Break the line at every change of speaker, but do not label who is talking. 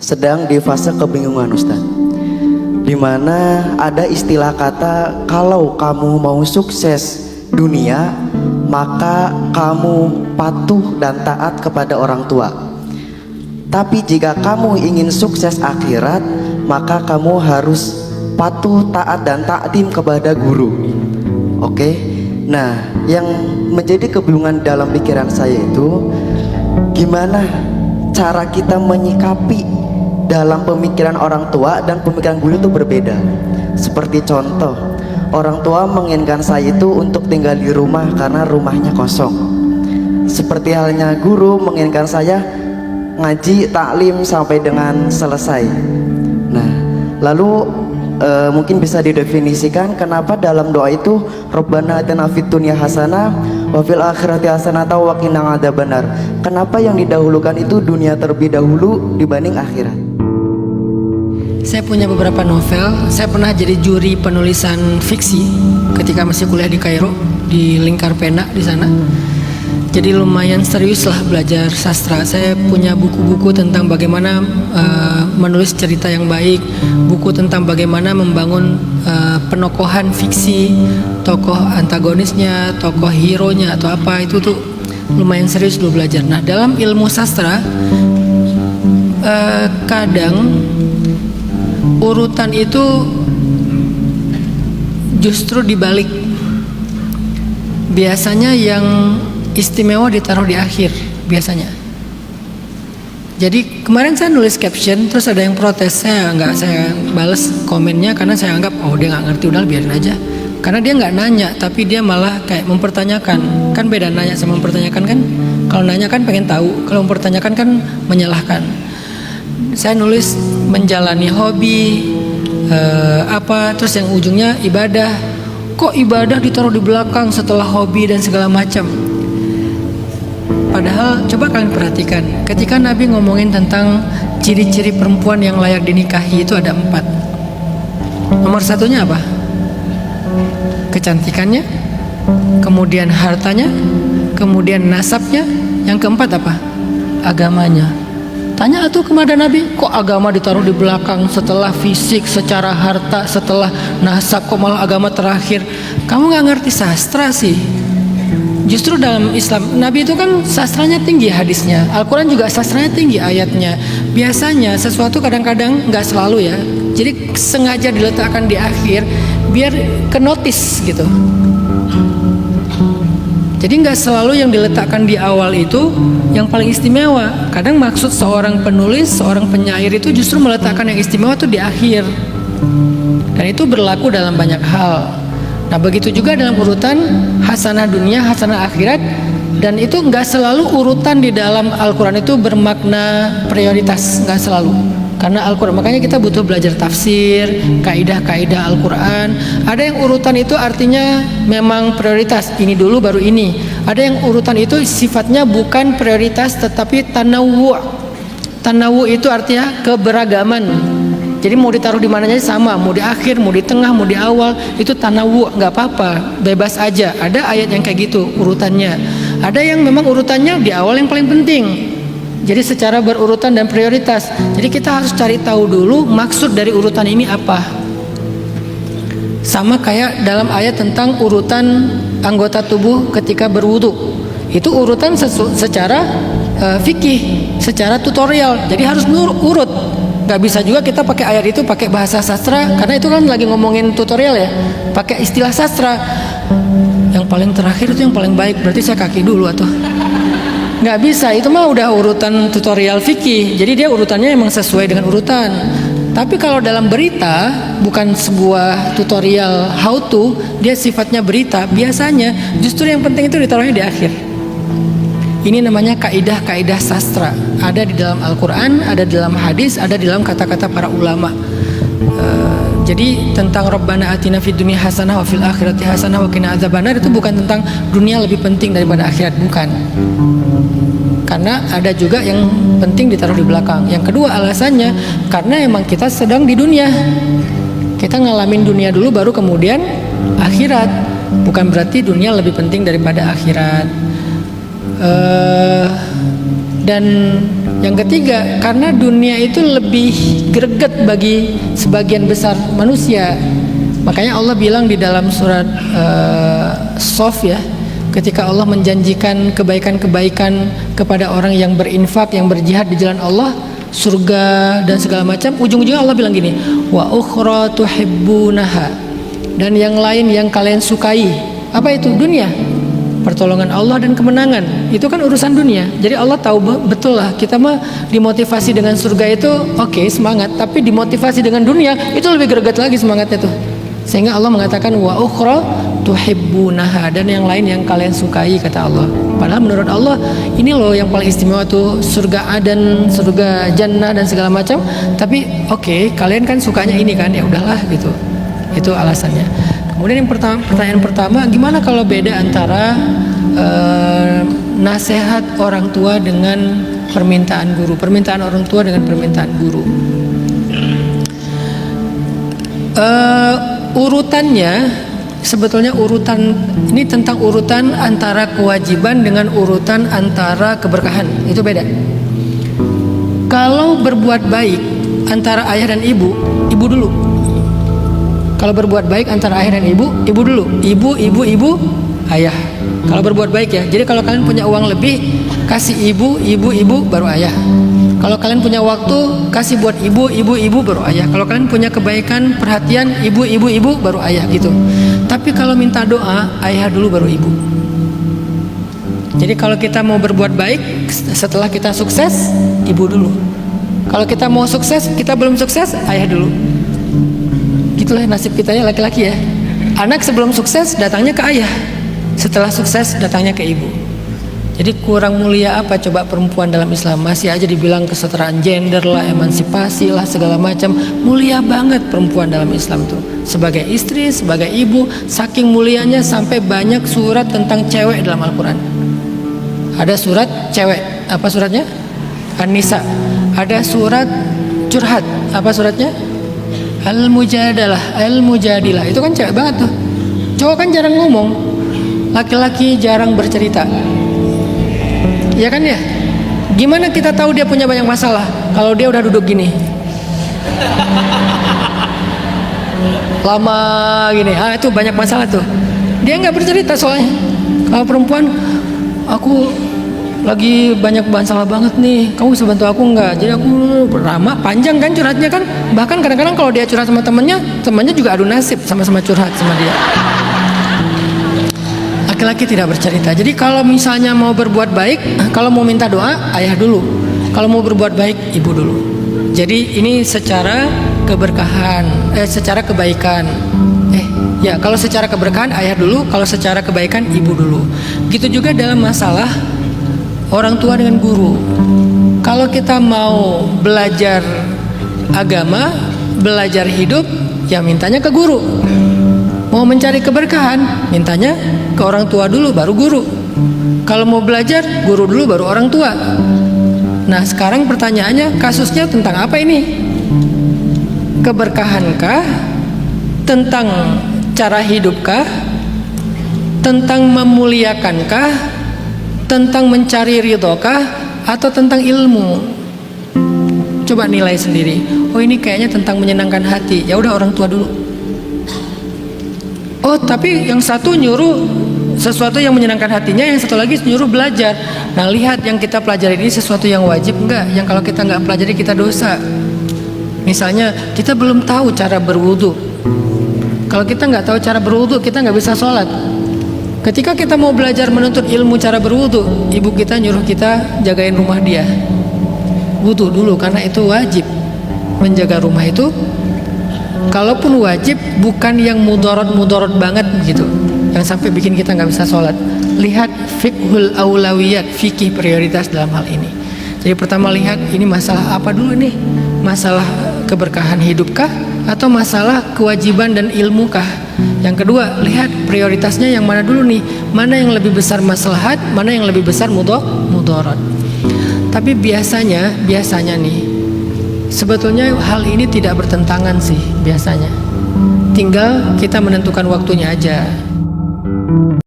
sedang di fase kebingungan Ustaz, dimana ada istilah kata kalau kamu mau sukses dunia maka kamu patuh dan taat kepada orang tua, tapi jika kamu ingin sukses akhirat maka kamu harus patuh, taat dan takdim kepada guru. Oke. Nah, yang menjadi kebingungan dalam pikiran saya itu gimana cara kita menyikapi dalam pemikiran orang tua dan pemikiran guru itu berbeda. Seperti contoh, orang tua menginginkan saya itu untuk tinggal di rumah karena rumahnya kosong. Seperti halnya guru menginginkan saya ngaji taklim sampai dengan selesai. Nah, lalu mungkin bisa didefinisikan kenapa dalam doa itu Rabbana atina fid dunya hasanah wa fil akhirati hasanah wa qina adzabannar. Kenapa yang didahulukan itu dunia terlebih dahulu dibanding akhirat?
Saya punya beberapa novel. Saya pernah jadi juri penulisan fiksi ketika masih kuliah di Kairo, di Lingkar Pena di sana. Jadi lumayan serius lah belajar sastra. Saya punya buku-buku tentang bagaimana menulis cerita yang baik, buku tentang bagaimana membangun penokohan fiksi, tokoh antagonisnya, tokoh hero-nya atau apa, itu tuh lumayan serius dulu belajar. Nah, dalam ilmu sastra kadang urutan itu justru dibalik. Biasanya yang istimewa ditaruh di akhir biasanya. Jadi kemarin saya nulis caption, terus ada yang protes. Saya balas komennya karena saya anggap dia nggak ngerti, udah biarin aja. Karena dia nggak nanya, tapi dia malah kayak mempertanyakan. Kan beda nanya sama mempertanyakan kan. Kalau nanya kan pengen tahu, kalau mempertanyakan kan menyalahkan. Saya nulis menjalani hobi terus yang ujungnya ibadah. Kok ibadah ditaruh di belakang setelah hobi dan segala macam? Padahal coba kalian perhatikan, ketika Nabi ngomongin tentang ciri-ciri perempuan yang layak dinikahi itu ada 4. Nomor satunya apa? Kecantikannya, kemudian hartanya, kemudian nasabnya, yang keempat apa? Agamanya. Tanya tuh kepada Nabi, kok agama ditaruh di belakang setelah fisik, secara harta, setelah nasab, kok malah agama terakhir? Kamu gak ngerti sastra sih. Justru dalam Islam, Nabi itu kan sastranya tinggi hadisnya, Al-Quran juga sastranya tinggi ayatnya. Biasanya sesuatu kadang-kadang gak selalu ya, jadi sengaja diletakkan di akhir biar kenotis gitu. Jadi nggak selalu yang diletakkan di awal itu yang paling istimewa. Kadang maksud seorang penulis, seorang penyair itu justru meletakkan yang istimewa itu di akhir. Dan itu berlaku dalam banyak hal. Nah begitu juga dalam urutan hasanah dunia, hasanah akhirat. Dan itu nggak selalu urutan di dalam Al-Quran itu bermakna prioritas, nggak selalu. Karena Al-Quran, makanya kita butuh belajar tafsir, kaidah-kaidah Al-Quran. Ada yang urutan itu artinya memang prioritas, ini dulu baru ini. Ada yang urutan itu sifatnya bukan prioritas tetapi tanawu. Tanawu itu artinya keberagaman. Jadi mau ditaruh di mananya sama, mau di akhir, mau di tengah, mau di awal, itu tanawu, nggak apa-apa, bebas aja. Ada ayat yang kayak gitu urutannya. Ada yang memang urutannya di awal yang paling penting. Jadi secara berurutan dan prioritas. Jadi kita harus cari tahu dulu maksud dari urutan ini apa. Sama kayak dalam ayat tentang urutan anggota tubuh ketika berwudu. Itu urutan secara fikih, secara tutorial. Jadi harus urut. Gak bisa juga kita pakai ayat itu pakai bahasa sastra, karena itu kan lagi ngomongin tutorial ya. Pakai istilah sastra. Yang paling terakhir itu yang paling baik, berarti saya kaki dulu atau nggak bisa, itu mah udah urutan tutorial fikih. Jadi dia urutannya emang sesuai dengan urutan. Tapi kalau dalam berita bukan sebuah tutorial how to, dia sifatnya berita. Biasanya justru yang penting itu ditaruhnya di akhir. Ini namanya kaidah-kaidah sastra. Ada di dalam Al-Quran, ada di dalam hadis, ada di dalam kata-kata para ulama. Jadi tentang Rabbana atina fid dunya hasanah wa fil akhirati hasanah wa qina adzabannar itu bukan tentang dunia lebih penting daripada akhirat, bukan. Karena ada juga yang penting ditaruh di belakang. Yang kedua alasannya karena emang kita sedang di dunia. Kita ngalamin dunia dulu baru kemudian akhirat. Bukan berarti dunia lebih penting daripada akhirat. Dan Yang ketiga, karena dunia itu lebih greget bagi sebagian besar manusia. Makanya Allah bilang di dalam surat Sof ya, ketika Allah menjanjikan kebaikan-kebaikan kepada orang yang berinfak, yang berjihad di jalan Allah, surga dan segala macam, ujung-ujungnya Allah bilang gini, wa ukhra tuhibbunaha, dan yang lain yang kalian sukai. Apa itu? Dunia. Pertolongan Allah dan kemenangan itu kan urusan dunia. Jadi Allah tahu betul lah kita mah dimotivasi dengan surga itu oke, semangat, tapi dimotivasi dengan dunia itu lebih greget lagi semangatnya tuh. Sehingga Allah mengatakan wa ukhra tuhibbunaha, dan yang lain yang kalian sukai, kata Allah. Padahal menurut Allah ini loh yang paling istimewa tuh, surga Aden, surga Jannah dan segala macam. Tapi oke, kalian kan sukanya ini kan, ya udahlah gitu. Itu alasannya. Kemudian yang pertanyaan pertama, gimana kalau beda antara nasihat orang tua dengan permintaan guru, permintaan orang tua dengan permintaan guru? Urutannya sebetulnya urutan ini tentang urutan antara kewajiban dengan urutan antara keberkahan, itu beda. Kalau berbuat baik antara ayah dan ibu, ibu dulu. Kalau berbuat baik antara ayah dan ibu, ibu dulu. Ibu, ayah. Kalau berbuat baik ya. Jadi kalau kalian punya uang lebih, kasih ibu, baru ayah. Kalau kalian punya waktu, kasih buat ibu, baru ayah. Kalau kalian punya kebaikan, perhatian, ibu, baru ayah gitu. Tapi kalau minta doa, ayah dulu baru ibu. Jadi kalau kita mau berbuat baik, setelah kita sukses, ibu dulu. Kalau kita mau sukses, kita belum sukses, ayah dulu. Itulah nasib kita ya, laki-laki ya. Anak sebelum sukses datangnya ke ayah, setelah sukses datangnya ke ibu. Jadi kurang mulia apa coba perempuan dalam Islam? Masih aja dibilang kesetaraan gender lah, emansipasi lah, segala macam. Mulia banget perempuan dalam Islam tuh. Sebagai istri, sebagai ibu, saking mulianya sampai banyak surat tentang cewek dalam Al-Quran. Ada surat cewek, apa suratnya? An-Nisa. Ada surat curhat, apa suratnya? Al-Mujadilah, itu kan cewek banget tuh. Cowok kan jarang ngomong, laki-laki jarang bercerita. Ya kan ya? Gimana kita tahu dia punya banyak masalah? Kalau dia udah duduk gini, lama gini, itu banyak masalah tuh. Dia nggak bercerita soalnya. Kalau perempuan, aku lagi banyak masalah banget nih, kamu bisa bantu aku nggak? Jadi aku ramah, panjang kan curhatnya kan. Bahkan kadang-kadang kalau dia curhat sama temannya juga adu nasib, sama-sama curhat sama dia. Laki-laki tidak bercerita. Jadi kalau misalnya mau berbuat baik, kalau mau minta doa, ayah dulu. Kalau mau berbuat baik, ibu dulu. Jadi ini secara keberkahan, secara kebaikan. Ya kalau secara keberkahan ayah dulu, kalau secara kebaikan ibu dulu. Gitu juga dalam masalah orang tua dengan guru. Kalau kita mau belajar agama, belajar hidup, ya mintanya ke guru. Mau mencari keberkahan, mintanya ke orang tua dulu, baru guru. Kalau mau belajar, guru dulu, baru orang tua. Nah sekarang pertanyaannya, kasusnya tentang apa ini? Keberkahankah? Tentang cara hidupkah? Tentang memuliakankah? Tentang mencari ridhokah? Atau tentang ilmu? Coba nilai sendiri. Oh ini kayaknya tentang menyenangkan hati. Ya udah orang tua dulu. Oh tapi yang satu nyuruh sesuatu yang menyenangkan hatinya, yang satu lagi nyuruh belajar. Nah lihat yang kita pelajari ini sesuatu yang wajib enggak? Yang kalau kita enggak pelajari kita dosa. Misalnya kita belum tahu cara berwudu. Kalau kita enggak tahu cara berwudu, kita enggak bisa sholat. Ketika kita mau belajar menuntut ilmu cara berwudu, ibu kita nyuruh kita jagain rumah dia. Wudu dulu karena itu wajib. Menjaga rumah itu, kalaupun wajib, bukan yang mudorot banget gitu, yang sampai bikin kita nggak bisa sholat. Lihat fiqhul aulawiyat, fikih prioritas dalam hal ini. Jadi pertama lihat ini masalah apa dulu nih? Masalah keberkahan hidupkah atau masalah kewajiban dan ilmukah? Yang kedua lihat prioritasnya yang mana dulu nih? Mana yang lebih besar maslahat, mana yang lebih besar mudorot. Tapi biasanya nih, sebetulnya hal ini tidak bertentangan sih biasanya. Tinggal kita menentukan waktunya aja.